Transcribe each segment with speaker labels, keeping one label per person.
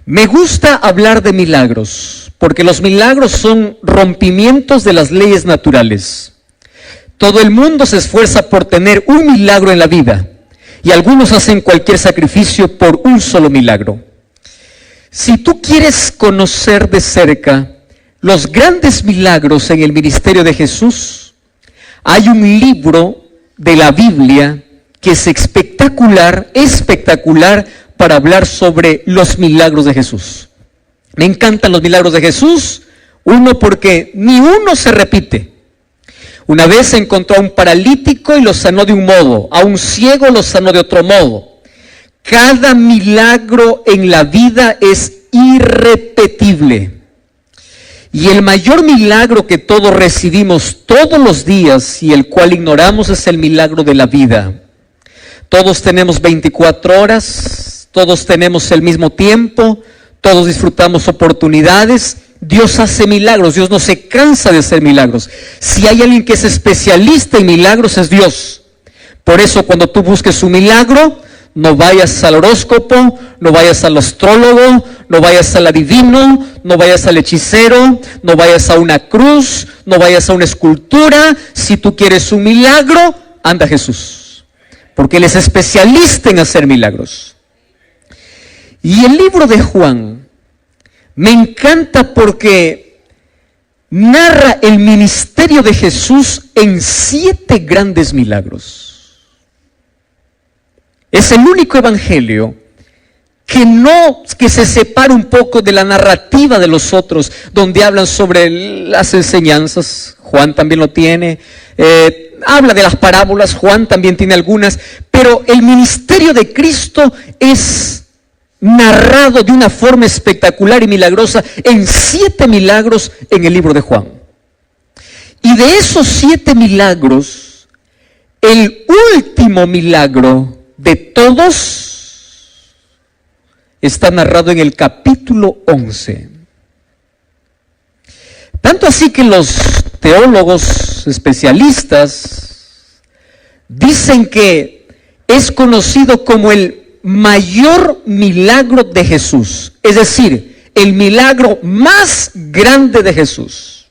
Speaker 1: Me gusta hablar de milagros, porque los milagros son rompimientos de las leyes naturales. Todo el mundo se esfuerza por tener un milagro en la vida, y algunos hacen cualquier sacrificio por un solo milagro. Si tú quieres conocer de cerca los grandes milagros en el ministerio de Jesús, hay un libro de la Biblia que es espectacular para hablar sobre los milagros de Jesús. Me encantan los milagros de Jesús, uno porque ni uno se repite. Una vez encontró a un paralítico y lo sanó de un modo, a un ciego lo sanó de otro modo. Cada milagro en la vida es irrepetible. Y el mayor milagro que todos recibimos todos los días y el cual ignoramos es el milagro de la vida. Todos tenemos 24 horas, todos tenemos el mismo tiempo, todos disfrutamos oportunidades. Dios hace milagros, Dios no se cansa de hacer milagros. Si hay alguien que es especialista en milagros es Dios. Por eso cuando tú busques un milagro, no vayas al horóscopo, no vayas al astrólogo, no vayas al adivino, no vayas al hechicero, no vayas a una cruz, no vayas a una escultura. Si tú quieres un milagro, anda a Jesús, porque Él es especialista en hacer milagros. Y el libro de Juan me encanta porque narra el ministerio de Jesús en 7 grandes milagros. Es el único evangelio que se separa un poco de la narrativa de los otros, donde hablan sobre las enseñanzas. Juan también lo tiene. Habla de las parábolas, Juan también tiene algunas, pero el ministerio de Cristo es narrado de una forma espectacular y milagrosa en 7 milagros en el libro de Juan. Y de esos 7 milagros, el último milagro de todos está narrado en el capítulo 11. Tanto así que los teólogos especialistas dicen que es conocido como el mayor milagro de Jesús, es decir, el milagro más grande de Jesús.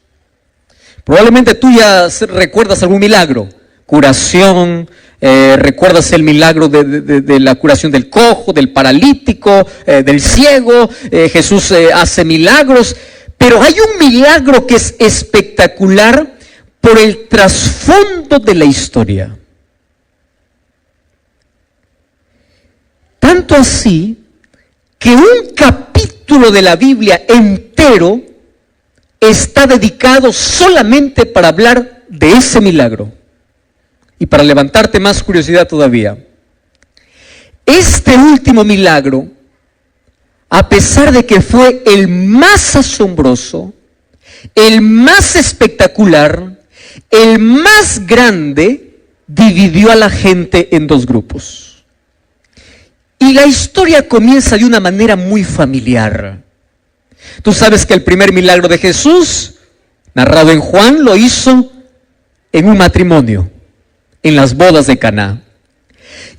Speaker 1: Probablemente tú ya recuerdas algún milagro, curación, recuerdas el milagro de la curación del cojo, del paralítico, del ciego. Jesús hace milagros, pero hay un milagro que es espectacular por el trasfondo de la historia. Tanto así que un capítulo de la Biblia entero está dedicado solamente para hablar de ese milagro. Y para levantarte más curiosidad todavía, este último milagro, a pesar de que fue el más asombroso, el más espectacular, el más grande, dividió a la gente en 2 grupos. Y la historia comienza de una manera muy familiar. Tú sabes que el primer milagro de Jesús, narrado en Juan, lo hizo en un matrimonio, en las bodas de Caná.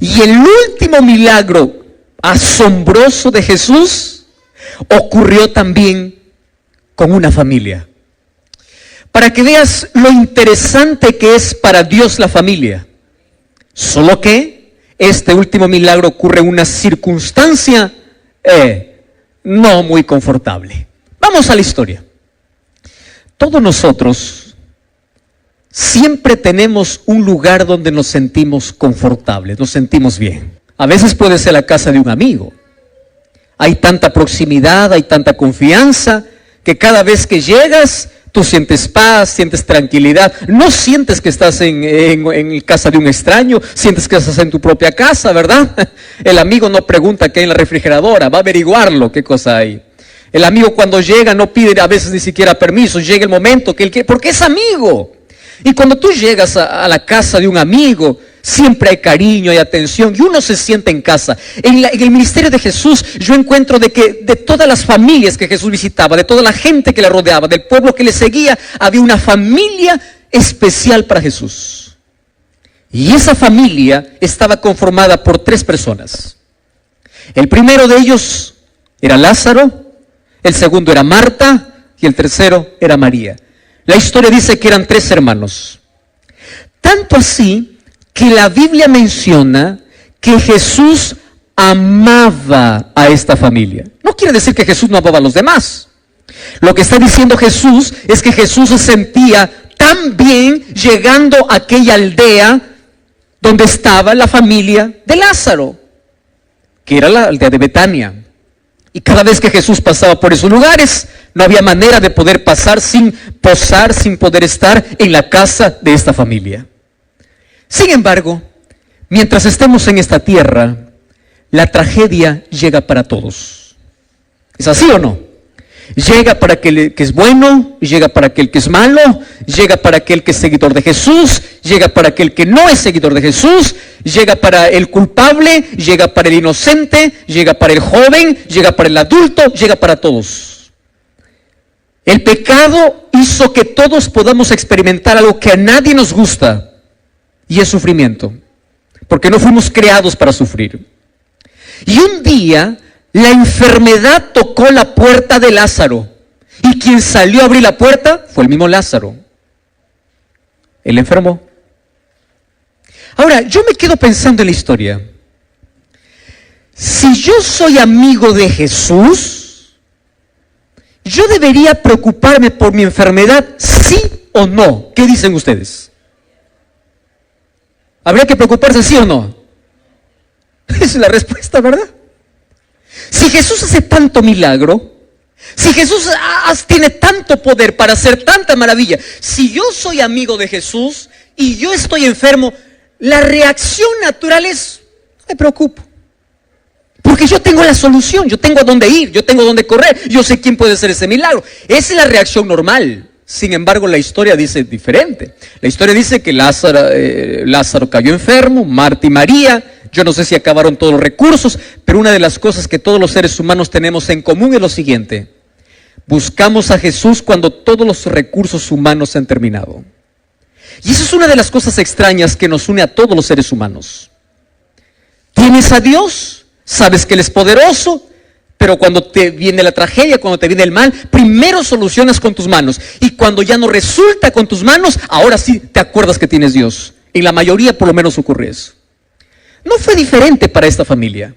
Speaker 1: Y el último milagro asombroso de Jesús ocurrió también con una familia. Para que veas lo interesante que es para Dios la familia. Solo que este último milagro ocurre en una circunstancia no muy confortable. Vamos a la historia. Todos nosotros siempre tenemos un lugar donde nos sentimos confortables, nos sentimos bien. A veces puede ser la casa de un amigo. Hay tanta proximidad, hay tanta confianza, que cada vez que llegas, tú sientes paz, sientes tranquilidad. No sientes que estás en casa de un extraño, sientes que estás en tu propia casa, ¿verdad? El amigo no pregunta qué hay en la refrigeradora, va a averiguarlo, qué cosa hay. El amigo cuando llega no pide a veces ni siquiera permiso, llega el momento que él quiere, porque es amigo. Y cuando tú llegas a la casa de un amigo, siempre hay cariño, hay atención, y uno se siente en casa. En el ministerio de Jesús, yo encuentro de que de todas las familias que Jesús visitaba, de toda la gente que le rodeaba, del pueblo que le seguía, había una familia especial para Jesús. Y esa familia estaba conformada por 3 personas. El primero de ellos, era Lázaro, el segundo era Marta y el tercero era María. La historia dice que eran 3 hermanos. Tanto así que la Biblia menciona que Jesús amaba a esta familia. No quiere decir que Jesús no amaba a los demás. Lo que está diciendo Jesús es que Jesús se sentía tan bien llegando a aquella aldea donde estaba la familia de Lázaro, que era la aldea de Betania. Y cada vez que Jesús pasaba por esos lugares, no había manera de poder pasar sin posar, sin poder estar en la casa de esta familia. Sin embargo, mientras estemos en esta tierra, la tragedia llega para todos. ¿Es así o no? Llega para aquel que es bueno, llega para aquel que es malo, llega para aquel que es seguidor de Jesús, llega para aquel que no es seguidor de Jesús, llega para el culpable, llega para el inocente, llega para el joven, llega para el adulto, llega para todos. El pecado hizo que todos podamos experimentar algo que a nadie nos gusta, y es sufrimiento, porque no fuimos creados para sufrir. Y un día la enfermedad tocó la puerta de Lázaro, y quien salió a abrir la puerta fue el mismo Lázaro. Él enfermó. Ahora, yo me quedo pensando en la historia. Si yo soy amigo de Jesús, ¿yo debería preocuparme por mi enfermedad, sí o no? ¿Qué dicen ustedes? ¿Habría que preocuparse sí o no? Esa es la respuesta, ¿verdad? Si Jesús hace tanto milagro, si Jesús tiene tanto poder para hacer tanta maravilla, si yo soy amigo de Jesús y yo estoy enfermo, la reacción natural es, no me preocupo. Porque yo tengo la solución, yo tengo a dónde ir, yo tengo a dónde correr, yo sé quién puede hacer ese milagro. Esa es la reacción normal. Sin embargo, la historia dice diferente. La historia dice que Lázaro cayó enfermo, Marta y María. Yo no sé si acabaron todos los recursos, pero una de las cosas que todos los seres humanos tenemos en común es lo siguiente: buscamos a Jesús cuando todos los recursos humanos se han terminado. Y eso es una de las cosas extrañas que nos une a todos los seres humanos. Tienes a Dios, sabes que Él es poderoso, pero cuando te viene la tragedia, cuando te viene el mal, primero solucionas con tus manos. Y cuando ya no resulta con tus manos, ahora sí te acuerdas que tienes Dios. En la mayoría por lo menos ocurre eso. No fue diferente para esta familia.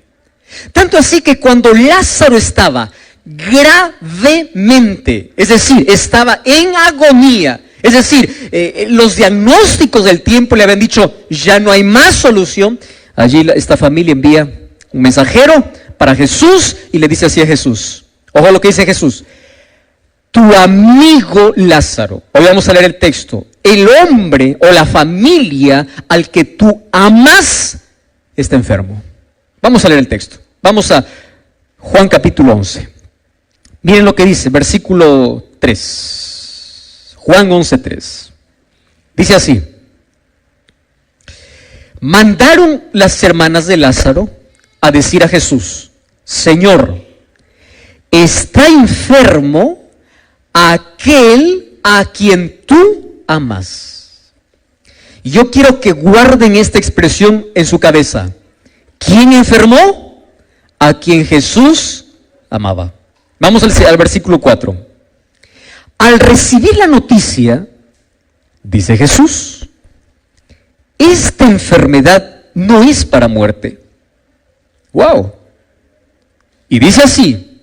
Speaker 1: Tanto así que cuando Lázaro estaba gravemente, es decir, estaba en agonía, es decir, los diagnósticos del tiempo le habían dicho, ya no hay más solución, allí esta familia envía un mensajero para Jesús y le dice así a Jesús. Ojo a lo que dice Jesús: tu amigo Lázaro, hoy vamos a leer el texto, el hombre o la familia al que tú amas está enfermo. Vamos a leer el texto. Vamos a Juan capítulo 11. Miren lo que dice, versículo 3. Juan 11:3. Dice así: mandaron las hermanas de Lázaro a decir a Jesús: Señor, está enfermo aquel a quien tú amas. Y yo quiero que guarden esta expresión en su cabeza. ¿Quién enfermó? A quien Jesús amaba. Vamos al versículo 4. Al recibir la noticia, dice Jesús, esta enfermedad no es para muerte. ¡Wow! Y dice así: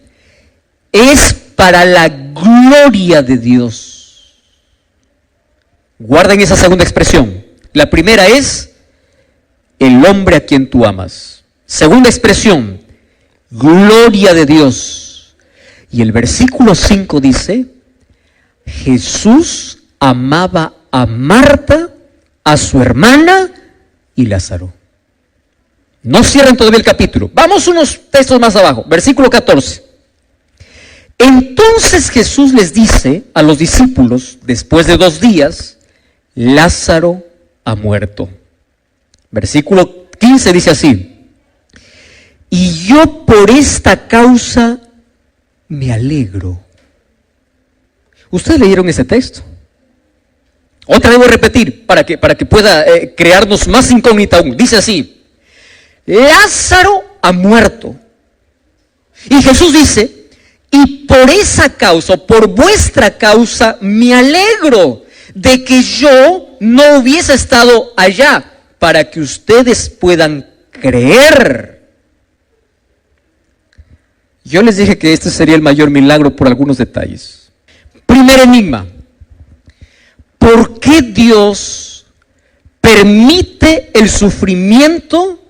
Speaker 1: es para la gloria de Dios. Guarden esa segunda expresión. La primera es el hombre a quien tú amas. Segunda expresión, gloria de Dios. Y el versículo 5 dice: Jesús amaba a Marta, a su hermana y Lázaro. No cierren todavía el capítulo. Vamos unos textos más abajo. Versículo 14. Entonces Jesús les dice a los discípulos, después de 2 días, Lázaro ha muerto. Versículo 15 dice así: y yo por esta causa me alegro. ¿Ustedes leyeron ese texto? Otra vez voy a repetir para que pueda crearnos más incógnita aún. Dice así: Lázaro ha muerto. Y Jesús dice, y por esa causa, por vuestra causa, me alegro de que yo no hubiese estado allá, para que ustedes puedan creer. Yo les dije que este sería el mayor milagro por algunos detalles. Primer enigma. ¿Por qué Dios permite el sufrimiento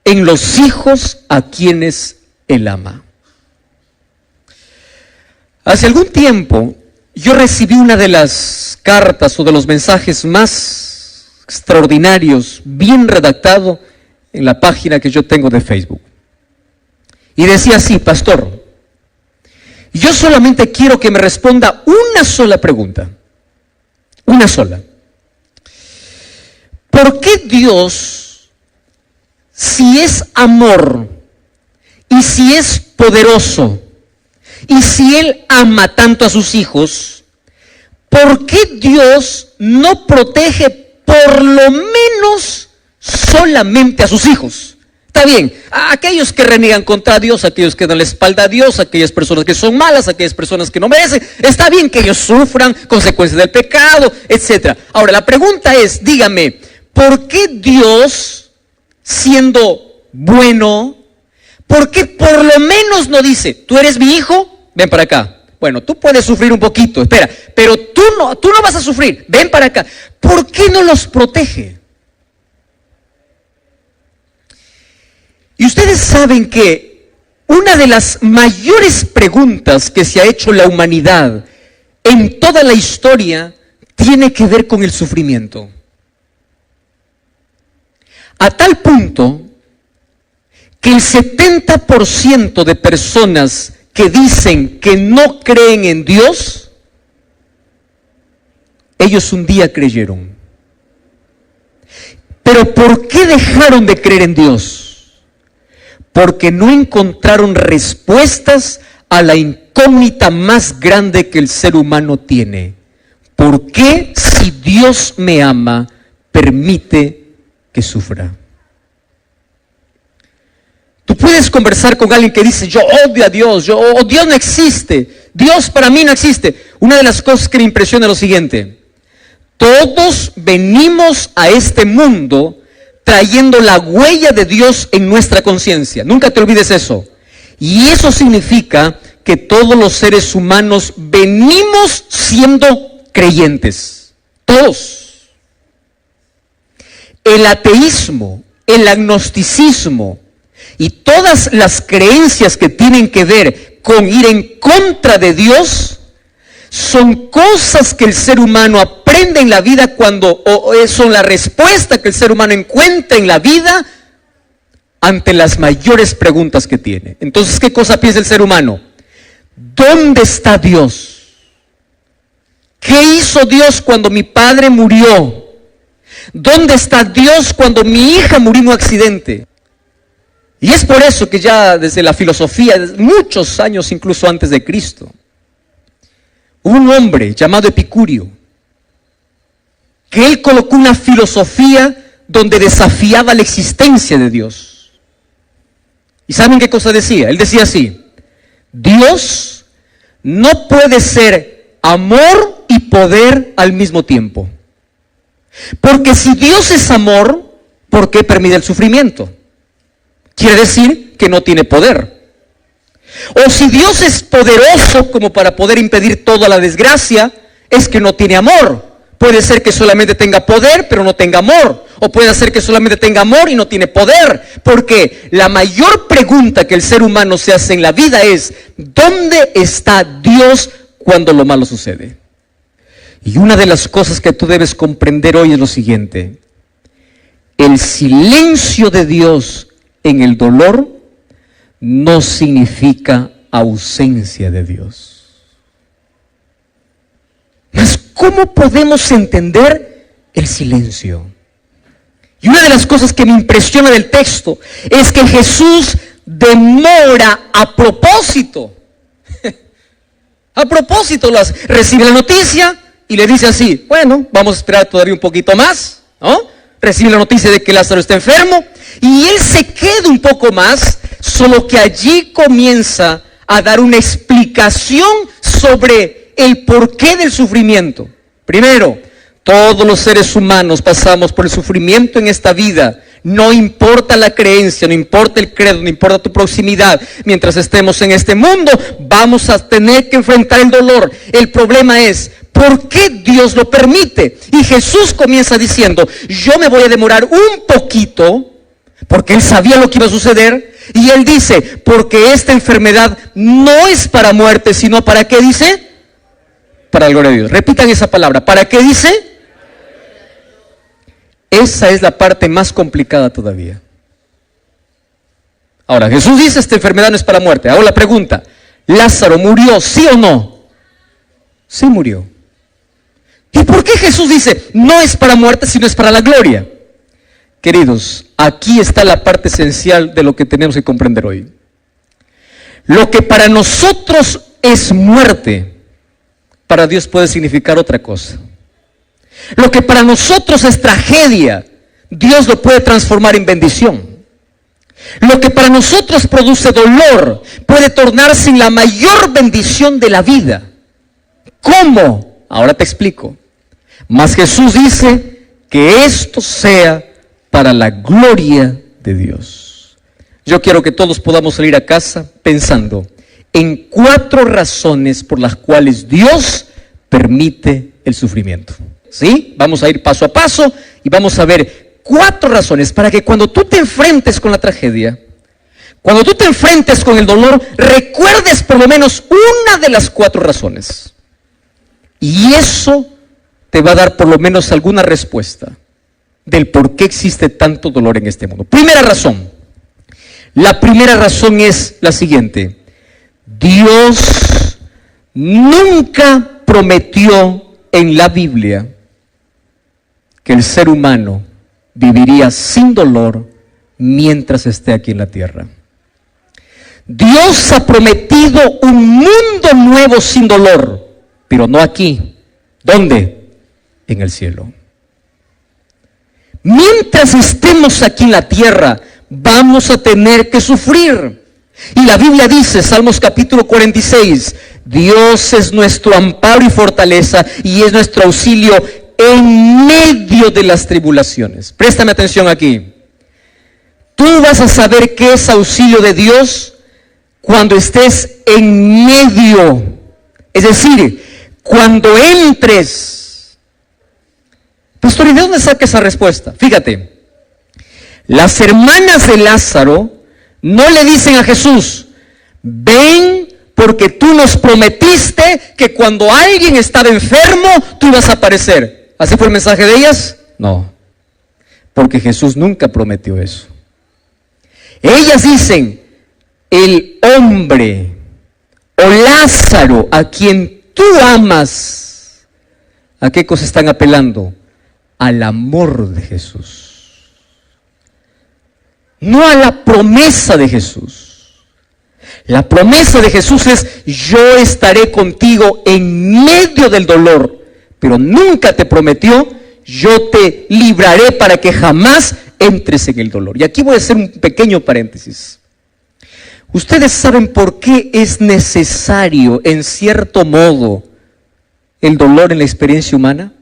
Speaker 1: en los hijos a quienes Él ama? Hace algún tiempo yo recibí una de las cartas o de los mensajes más extraordinarios, bien redactado, en la página que yo tengo de Facebook. Y decía así: pastor, yo solamente quiero que me responda una sola pregunta. Una sola. ¿Por qué Dios, si es amor y si es poderoso y si Él ama tanto a sus hijos, por qué Dios no protege por lo menos solamente a sus hijos? Está bien, a aquellos que reniegan contra Dios, aquellos que dan la espalda a Dios, aquellas personas que son malas, aquellas personas que no merecen, está bien que ellos sufran consecuencias del pecado, etc. Ahora, la pregunta es, dígame, ¿por qué Dios, siendo bueno, por qué por lo menos no dice, tú eres mi hijo, ven para acá? Bueno, tú puedes sufrir un poquito, espera, pero tú no vas a sufrir, ven para acá. ¿Por qué no los protege? Y ustedes saben que una de las mayores preguntas que se ha hecho la humanidad en toda la historia tiene que ver con el sufrimiento. A tal punto que el 70% de personas que dicen que no creen en Dios, ellos un día creyeron. Pero ¿por qué dejaron de creer en Dios? Porque no encontraron respuestas a la incógnita más grande que el ser humano tiene. ¿Por qué, si Dios me ama, permite que sufra? Tú puedes conversar con alguien que dice, yo odio a Dios, Dios no existe, Dios para mí no existe. Una de las cosas que me impresiona es lo siguiente: todos venimos a este mundo trayendo la huella de Dios en nuestra conciencia. Nunca te olvides eso. Y eso significa que todos los seres humanos venimos siendo creyentes. Todos. El ateísmo, el agnosticismo y todas las creencias que tienen que ver con ir en contra de Dios son cosas que el ser humano aprende en la vida son la respuesta que el ser humano encuentra en la vida ante las mayores preguntas que tiene. Entonces, ¿qué cosa piensa el ser humano? ¿Dónde está Dios? ¿Qué hizo Dios cuando mi padre murió? ¿Dónde está Dios cuando mi hija murió en un accidente? Y es por eso que ya desde la filosofía, desde muchos años incluso antes de Cristo, hubo un hombre llamado Epicurio, que él colocó una filosofía donde desafiaba la existencia de Dios. ¿Y saben qué cosa decía? Él decía así: Dios no puede ser amor y poder al mismo tiempo. Porque si Dios es amor, ¿por qué permite el sufrimiento? Quiere decir que no tiene poder. O si Dios es poderoso como para poder impedir toda la desgracia, es que no tiene amor. Puede ser que solamente tenga poder, pero no tenga amor. O puede ser que solamente tenga amor y no tiene poder. Porque la mayor pregunta que el ser humano se hace en la vida es: ¿dónde está Dios cuando lo malo sucede? Y una de las cosas que tú debes comprender hoy es lo siguiente: el silencio de Dios en el dolor no significa ausencia de Dios. Mas, ¿cómo podemos entender el silencio? Y una de las cosas que me impresiona del texto es que Jesús demora a propósito. A propósito, recibe la noticia y le dice así: bueno, vamos a esperar todavía un poquito más, ¿no? Recibe la noticia de que Lázaro está enfermo y él se queda un poco más, solo que allí comienza a dar una explicación sobre el porqué del sufrimiento. Primero, todos los seres humanos pasamos por el sufrimiento en esta vida. No importa la creencia, no importa el credo, no importa tu proximidad. Mientras estemos en este mundo, vamos a tener que enfrentar el dolor. El problema es, ¿por qué Dios lo permite? Y Jesús comienza diciendo, yo me voy a demorar un poquito, porque Él sabía lo que iba a suceder. Y Él dice, porque esta enfermedad no es para muerte, sino ¿para qué dice? Para la gloria de Dios. Repitan esa palabra, ¿para qué dice? Esa es la parte más complicada todavía. Ahora, Jesús dice, esta enfermedad no es para muerte. Ahora la pregunta, ¿Lázaro murió, sí o no? Sí murió. ¿Y por qué Jesús dice, no es para muerte, sino es para la gloria? Queridos, aquí está la parte esencial de lo que tenemos que comprender hoy. Lo que para nosotros es muerte, para Dios puede significar otra cosa. Lo que para nosotros es tragedia, Dios lo puede transformar en bendición. Lo que para nosotros produce dolor, puede tornarse en la mayor bendición de la vida. ¿Cómo? Ahora te explico. Mas Jesús dice que esto sea para la gloria de Dios. Yo quiero que todos podamos salir a casa pensando en 4 razones por las cuales Dios permite el sufrimiento. ¿Sí? Vamos a ir paso a paso y vamos a ver 4 razones para que cuando tú te enfrentes con la tragedia, cuando tú te enfrentes con el dolor, recuerdes por lo menos una de las 4 razones. Y eso te va a dar por lo menos alguna respuesta del por qué existe tanto dolor en este mundo. Primera razón. La primera razón es la siguiente. Dios nunca prometió en la Biblia que el ser humano viviría sin dolor mientras esté aquí en la tierra. Dios ha prometido un mundo nuevo sin dolor, pero no aquí. ¿Dónde? En el cielo. Mientras estemos aquí en la tierra, vamos a tener que sufrir. Y la Biblia dice, Salmos capítulo 46, Dios es nuestro amparo y fortaleza y es nuestro auxilio en medio de las tribulaciones. Préstame atención aquí. Tú vas a saber qué es auxilio de Dios cuando estés en medio. Es decir, cuando entres. Pastor, ¿y de dónde saca esa respuesta? Fíjate, las hermanas de Lázaro no le dicen a Jesús, ven porque tú nos prometiste que cuando alguien estaba enfermo, tú ibas a aparecer. ¿Así fue el mensaje de ellas? No, porque Jesús nunca prometió eso. Ellas dicen, el hombre o Lázaro a quien tú amas, ¿a qué cosa están apelando? Al amor de Jesús, no a la promesa de Jesús. La promesa de Jesús es, yo estaré contigo en medio del dolor, pero nunca te prometió, yo te libraré para que jamás entres en el dolor. Y aquí voy a hacer un pequeño paréntesis. ¿Ustedes saben por qué es necesario, en cierto modo, el dolor en la experiencia humana?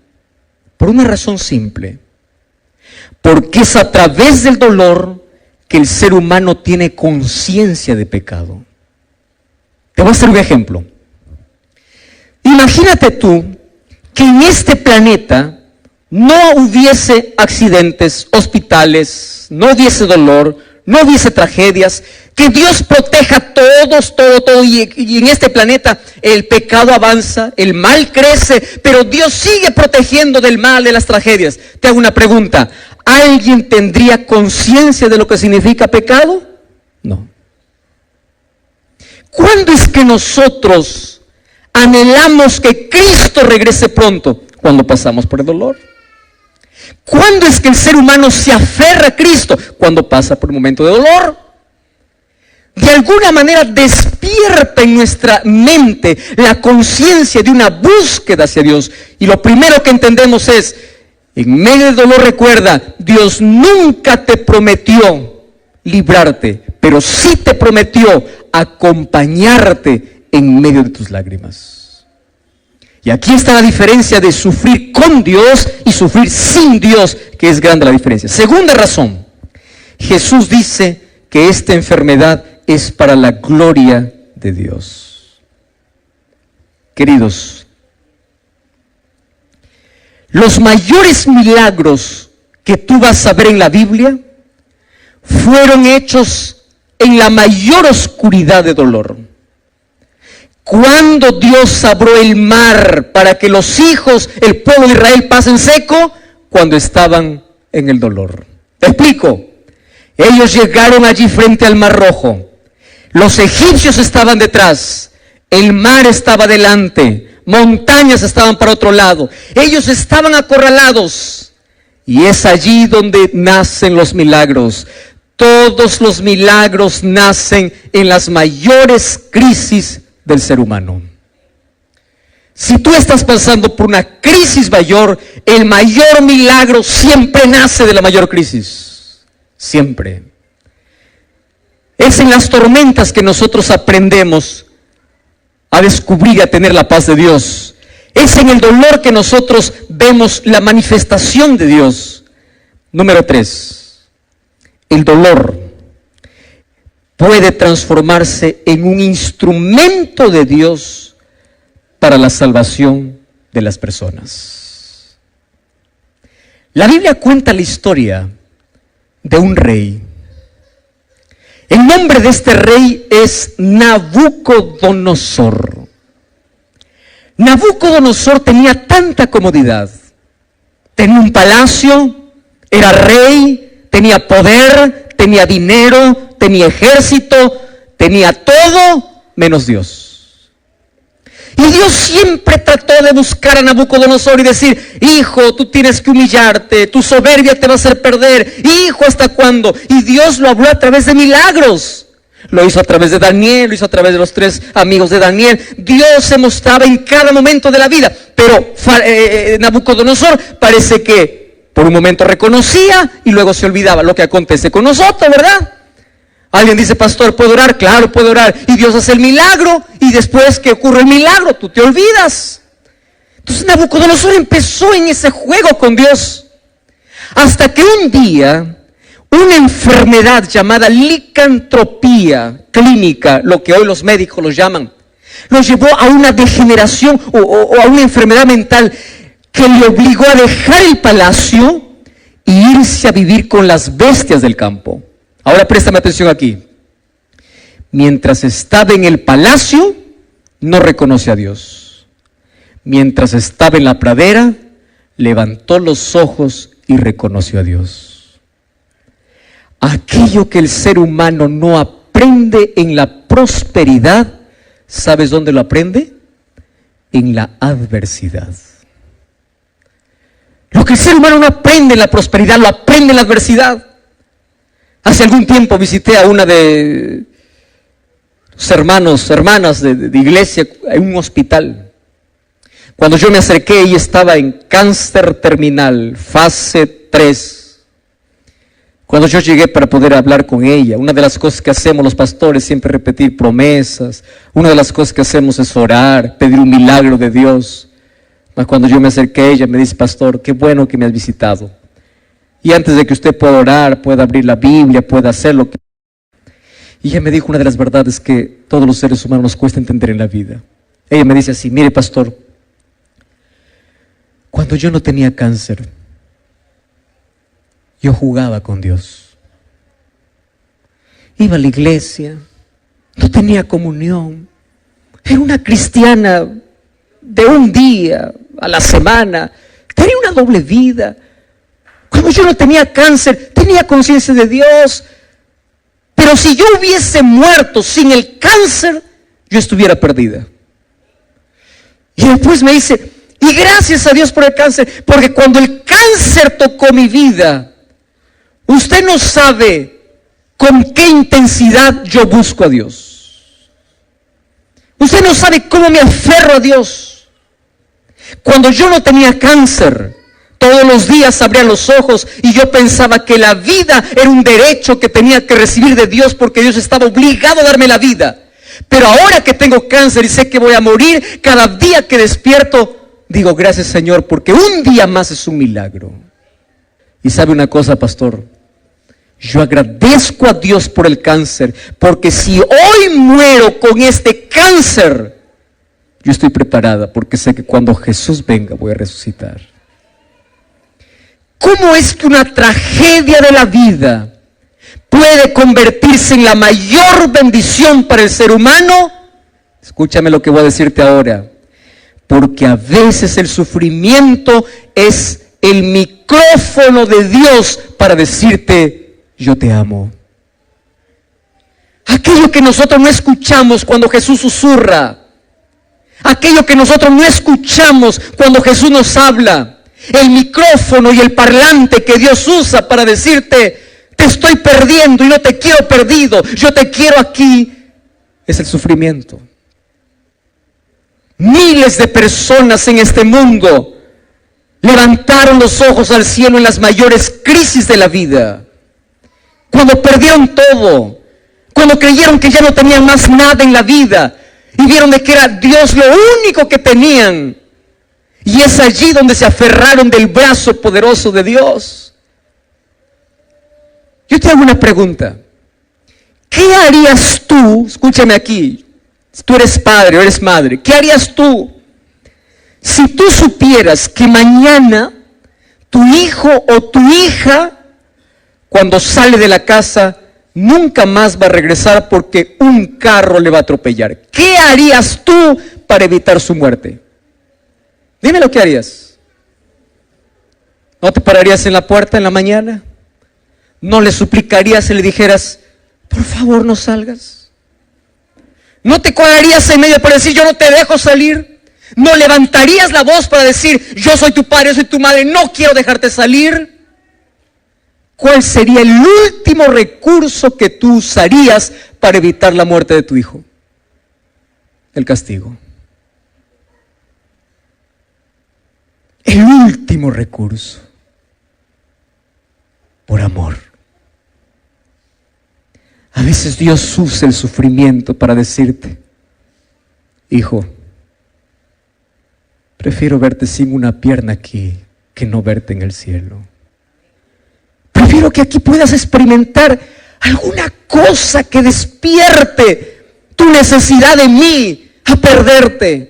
Speaker 1: Por una razón simple. Porque es a través del dolor que el ser humano tiene conciencia de pecado. Te voy a hacer un ejemplo. Imagínate tú que en este planeta no hubiese accidentes, hospitales, no hubiese dolor, no hubiese tragedias, que Dios proteja a todos, todo, y en este planeta el pecado avanza, el mal crece, pero Dios sigue protegiendo del mal, de las tragedias. Te hago una pregunta, ¿alguien tendría conciencia de lo que significa pecado? No. ¿Cuándo es que nosotros anhelamos que Cristo regrese pronto? Cuando pasamos por el dolor. ¿Cuándo es que el ser humano se aferra a Cristo? Cuando pasa por un momento de dolor. De alguna manera despierta en nuestra mente la conciencia de una búsqueda hacia Dios. Y lo primero que entendemos es, en medio del dolor recuerda, Dios nunca te prometió librarte, pero sí te prometió acompañarte en medio de tus lágrimas. Y aquí está la diferencia de sufrir con Dios y sufrir sin Dios, que es grande la diferencia. Segunda razón, Jesús dice que esta enfermedad es para la gloria de Dios. Queridos, los mayores milagros que tú vas a ver en la Biblia fueron hechos en la mayor oscuridad de dolor. Cuando Dios abrió el mar para que los hijos, el pueblo de Israel, pasen seco, cuando estaban en el dolor. Te explico. Ellos llegaron allí frente al Mar Rojo. Los egipcios estaban detrás. El mar estaba delante. Montañas estaban para otro lado. Ellos estaban acorralados. Y es allí donde nacen los milagros. Todos los milagros nacen en las mayores crisis del ser humano. Si tú estás pasando por una crisis mayor, el mayor milagro siempre nace de la mayor crisis. Siempre. Es en las tormentas que nosotros aprendemos a descubrir y a tener la paz de Dios. Es en el dolor que nosotros vemos la manifestación de Dios. Número 3. El dolor puede transformarse en un instrumento de Dios para la salvación de las personas. La Biblia cuenta la historia de un rey. El nombre de este rey es Nabucodonosor. Nabucodonosor tenía tanta comodidad. Tenía un palacio, era rey, tenía poder, tenía dinero, tenía ejército, tenía todo menos Dios. Y Dios siempre trató de buscar a Nabucodonosor y decir: hijo, tú tienes que humillarte, tu soberbia te va a hacer perder. Hijo, ¿hasta cuándo? Y Dios lo habló a través de milagros. Lo hizo a través de Daniel, lo hizo a través de los 3 amigos de Daniel. Dios se mostraba en cada momento de la vida. Pero Nabucodonosor parece que por un momento reconocía y luego se olvidaba. Lo que acontece con nosotros, ¿verdad? Alguien dice: pastor, ¿puedo orar? Claro, puedo orar. Y Dios hace el milagro, y después que ocurre el milagro, tú te olvidas. Entonces Nabucodonosor empezó en ese juego con Dios. Hasta que un día, una enfermedad llamada licantropía clínica, lo que hoy los médicos lo llaman, lo llevó a una degeneración o a una enfermedad mental que le obligó a dejar el palacio e irse a vivir con las bestias del campo. Ahora préstame atención aquí. Mientras estaba en el palacio, no reconoce a Dios. Mientras estaba en la pradera, levantó los ojos y reconoció a Dios. Aquello que el ser humano no aprende en la prosperidad, ¿sabes dónde lo aprende? En la adversidad. Lo que el ser humano no aprende en la prosperidad, lo aprende en la adversidad. Hace algún tiempo visité a una de los hermanas de iglesia en un hospital. Cuando yo me acerqué, ella estaba en cáncer terminal, fase 3. Cuando yo llegué para poder hablar con ella, una de las cosas que hacemos los pastores es siempre repetir promesas. Una de las cosas que hacemos es orar, pedir un milagro de Dios. Mas cuando yo me acerqué a ella, me dice: pastor, qué bueno que me has visitado. Y antes de que usted pueda orar, pueda abrir la Biblia, pueda hacer lo que... Y ella me dijo una de las verdades que todos los seres humanos nos cuesta entender en la vida. Ella me dice así: mire, pastor, cuando yo no tenía cáncer, yo jugaba con Dios. Iba a la iglesia, no tenía comunión. Era una cristiana de un día a la semana. Tenía una doble vida. Cuando yo no tenía cáncer, tenía conciencia de Dios. Pero si yo hubiese muerto sin el cáncer, yo estuviera perdida. Y después me dice: y gracias a Dios por el cáncer, porque cuando el cáncer tocó mi vida, usted no sabe con qué intensidad yo busco a Dios. Usted no sabe cómo me aferro a Dios. Cuando yo no tenía cáncer, Todos los días abría los ojos y yo pensaba que la vida era un derecho que tenía que recibir de Dios porque Dios estaba obligado a darme la vida. Pero ahora que tengo cáncer y sé que voy a morir, cada día que despierto, digo, gracias Señor, porque un día más es un milagro. Y sabe una cosa, pastor, yo agradezco a Dios por el cáncer, porque si hoy muero con este cáncer, yo estoy preparada, porque sé que cuando Jesús venga voy a resucitar. ¿Cómo es que una tragedia de la vida puede convertirse en la mayor bendición para el ser humano? Escúchame lo que voy a decirte ahora. Porque a veces el sufrimiento es el micrófono de Dios para decirte, yo te amo. Aquello que nosotros no escuchamos cuando Jesús susurra. Aquello que nosotros no escuchamos cuando Jesús nos habla. El micrófono y el parlante que Dios usa para decirte, te estoy perdiendo y no te quiero perdido, yo te quiero aquí, es el sufrimiento. Miles de personas en este mundo levantaron los ojos al cielo en las mayores crisis de la vida. Cuando perdieron todo, cuando creyeron que ya no tenían más nada en la vida y vieron de que era Dios lo único que tenían. Y es allí donde se aferraron del brazo poderoso de Dios. Yo te hago una pregunta. ¿Qué harías tú? Escúchame aquí. Si tú eres padre o eres madre, ¿qué harías tú si tú supieras que mañana tu hijo o tu hija, cuando sale de la casa, nunca más va a regresar porque un carro le va a atropellar? ¿Qué harías tú para evitar su muerte? Dime lo que harías. ¿No te pararías en la puerta en la mañana? ¿No le suplicarías y le dijeras, por favor no salgas? ¿No te cobrarías en medio para decir, yo no te dejo salir? ¿No levantarías la voz para decir, yo soy tu padre, yo soy tu madre, no quiero dejarte salir? ¿Cuál sería el último recurso que tú usarías para evitar la muerte de tu hijo? El castigo. El último recurso, por amor. A veces Dios usa el sufrimiento para decirte, hijo, prefiero verte sin una pierna aquí que no verte en el cielo. Prefiero que aquí puedas experimentar alguna cosa que despierte tu necesidad de mí a perderte.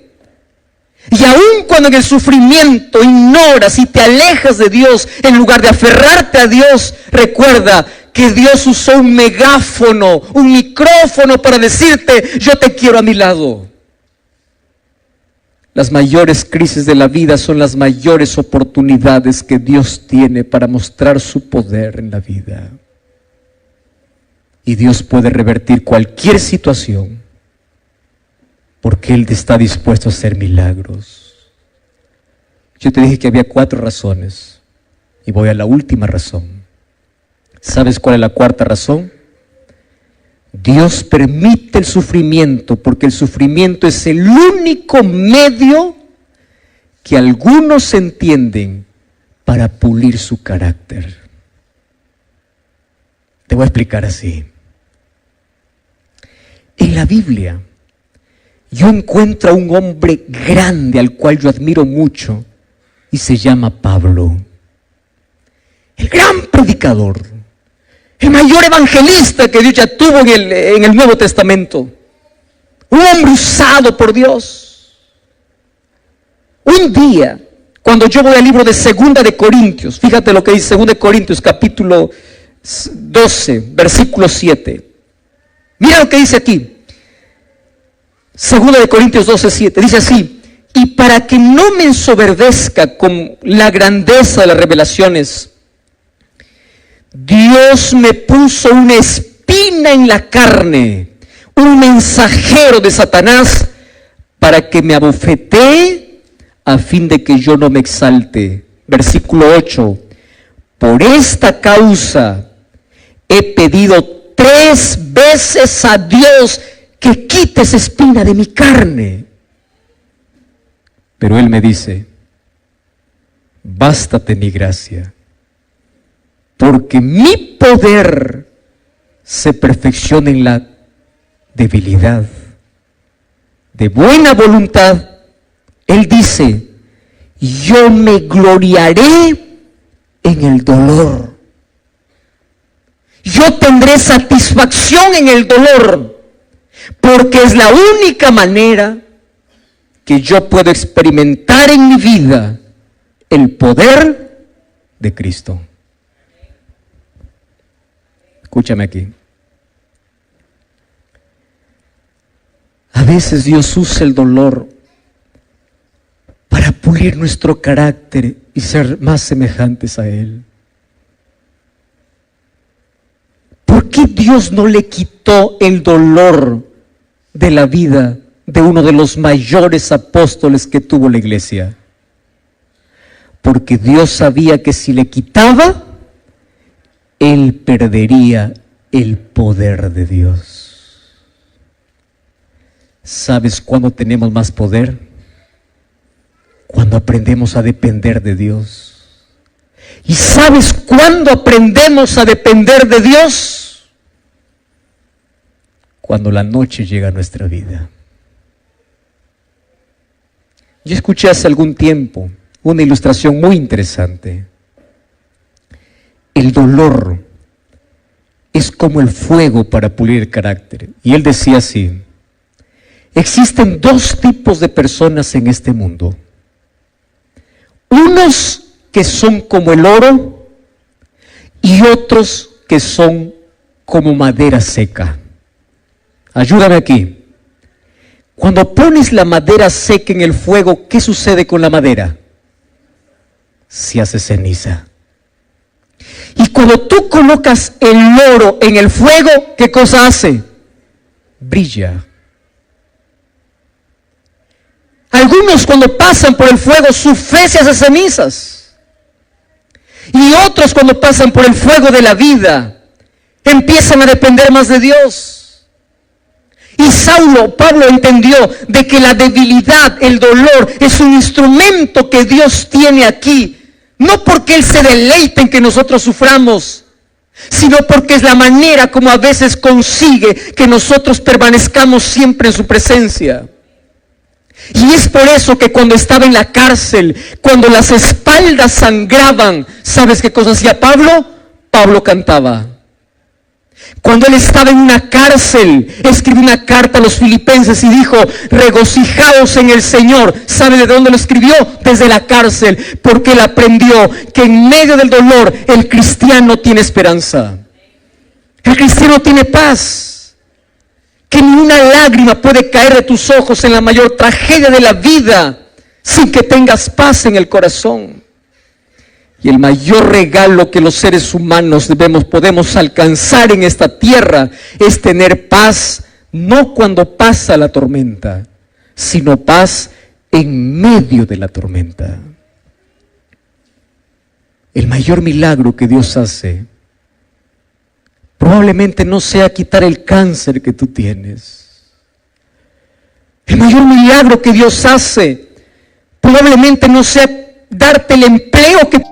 Speaker 1: Y aun cuando en el sufrimiento ignoras y te alejas de Dios, en lugar de aferrarte a Dios, recuerda que Dios usó un megáfono, un micrófono para decirte, yo te quiero a mi lado. Las mayores crisis de la vida son las mayores oportunidades que Dios tiene para mostrar su poder en la vida. Y Dios puede revertir cualquier situación, porque Él está dispuesto a hacer milagros. Yo te dije que había 4 razones, y voy a la última razón. ¿Sabes cuál es la 4ª razón? Dios permite el sufrimiento, porque el sufrimiento es el único medio que algunos entienden para pulir su carácter. Te voy a explicar así. En la Biblia, yo encuentro a un hombre grande al cual yo admiro mucho y se llama Pablo. El gran predicador, el mayor evangelista que Dios ya tuvo en el Nuevo Testamento. Un hombre usado por Dios. Un día, cuando yo voy al libro de 2 de Corintios, fíjate lo que dice 2 de Corintios, capítulo 12, versículo 7. Mira lo que dice aquí. 2 de Corintios 12, 7. Dice así: y para que no me ensoberbezca con la grandeza de las revelaciones, Dios me puso una espina en la carne, un mensajero de Satanás, para que me abofetee a fin de que yo no me exalte. Versículo 8. Por esta causa he pedido 3 veces a Dios que quite esa espina de mi carne. Pero Él me dice, bástate mi gracia, porque mi poder se perfecciona en la debilidad. De buena voluntad, Él dice, yo me gloriaré en el dolor. Yo tendré satisfacción en el dolor, porque es la única manera que yo puedo experimentar en mi vida el poder de Cristo. Escúchame aquí. A veces Dios usa el dolor para pulir nuestro carácter y ser más semejantes a Él. ¿Por qué Dios no le quitó el dolor de la vida de uno de los mayores apóstoles que tuvo la iglesia? Porque Dios sabía que si le quitaba, Él perdería el poder de Dios. ¿Sabes cuándo tenemos más poder? Cuando aprendemos a depender de Dios. ¿Y sabes cuándo aprendemos a depender de Dios? Cuando la noche llega a nuestra vida. Yo escuché hace algún tiempo una ilustración muy interesante. El dolor es como el fuego para pulir el carácter. Y él decía así: existen dos tipos de personas en este mundo. Unos que son como el oro y otros que son como madera seca. Ayúdame aquí. Cuando pones la madera seca en el fuego, ¿qué sucede con la madera? Se hace ceniza. Y cuando tú colocas el oro en el fuego, ¿qué cosa hace? Brilla. Algunos cuando pasan por el fuego, su fe se hace cenizas. Y otros cuando pasan por el fuego de la vida, empiezan a depender más de Dios. Y Pablo entendió de que la debilidad, el dolor, es un instrumento que Dios tiene aquí. No porque Él se deleite en que nosotros suframos, sino porque es la manera como a veces consigue que nosotros permanezcamos siempre en su presencia. Y es por eso que cuando estaba en la cárcel, cuando las espaldas sangraban, ¿sabes qué cosa hacía Pablo? Pablo cantaba. Cuando él estaba en una cárcel, escribió una carta a los filipenses y dijo: regocijaos en el Señor. ¿Sabe de dónde lo escribió? Desde la cárcel, porque él aprendió que en medio del dolor el cristiano tiene esperanza. El cristiano tiene paz. Que ni una lágrima puede caer de tus ojos en la mayor tragedia de la vida sin que tengas paz en el corazón. Y el mayor regalo que los seres humanos podemos alcanzar en esta tierra es tener paz, no cuando pasa la tormenta, sino paz en medio de la tormenta. El mayor milagro que Dios hace probablemente no sea quitar el cáncer que tú tienes. El mayor milagro que Dios hace probablemente no sea darte el empleo que tú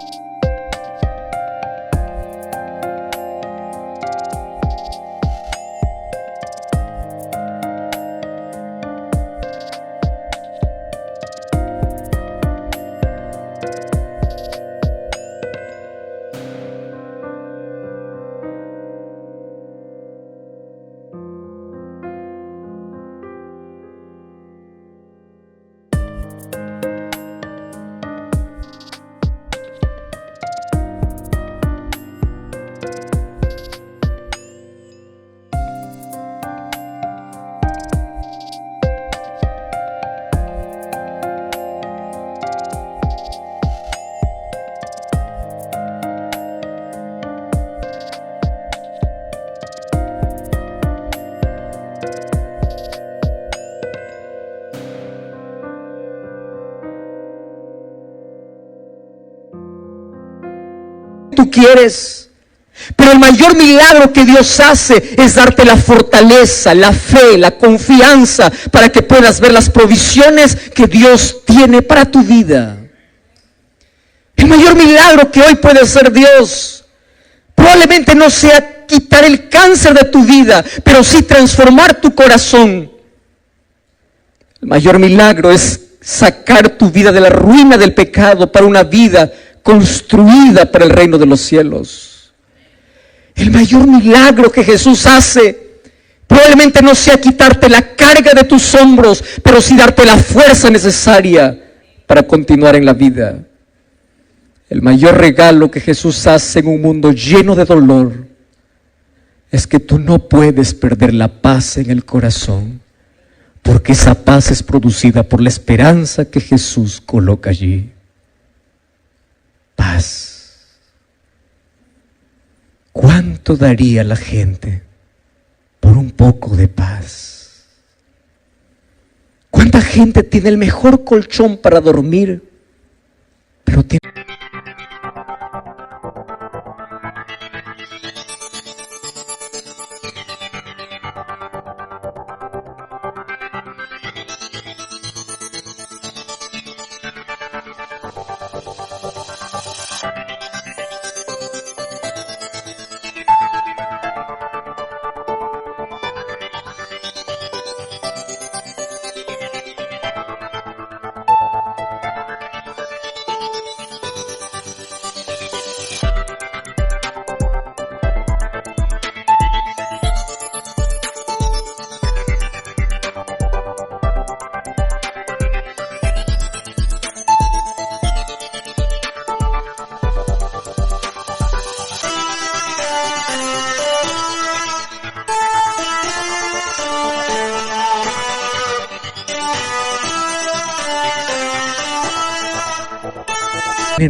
Speaker 1: quieres. Pero el mayor milagro que Dios hace es darte la fortaleza, la fe, la confianza para que puedas ver las provisiones que Dios tiene para tu vida. El mayor milagro que hoy puede hacer Dios probablemente no sea quitar el cáncer de tu vida, pero sí transformar tu corazón. El mayor milagro es sacar tu vida de la ruina del pecado para una vida construida para el reino de los cielos. El mayor milagro que Jesús hace probablemente no sea quitarte la carga de tus hombros, pero sí darte la fuerza necesaria para continuar en la vida. El mayor regalo que Jesús hace en un mundo lleno de dolor es que tú no puedes perder la paz en el corazón, porque esa paz es producida por la esperanza que Jesús coloca allí. Paz. ¿Cuánto daría la gente por un poco de paz? ¿Cuánta gente tiene el mejor colchón para dormir, pero tiene...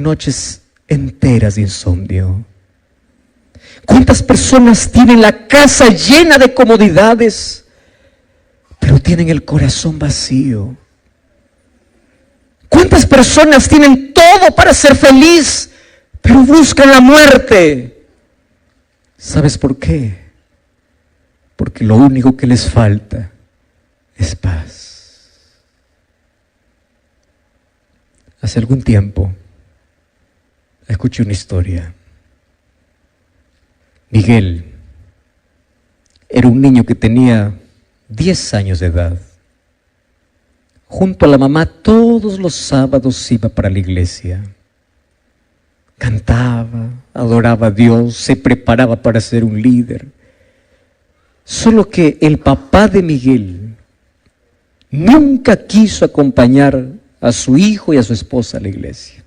Speaker 1: noches enteras de insomnio? ¿Cuántas personas tienen la casa llena de comodidades, pero tienen el corazón vacío? ¿Cuántas personas tienen todo para ser feliz, pero buscan la muerte? ¿Sabes por qué? Porque lo único que les falta es paz. Hace algún tiempo escuché una historia. Miguel era un niño que tenía 10 años de edad. Junto a la mamá todos los sábados iba para la iglesia. Cantaba, adoraba a Dios, se preparaba para ser un líder. Solo que el papá de Miguel nunca quiso acompañar a su hijo y a su esposa a la iglesia.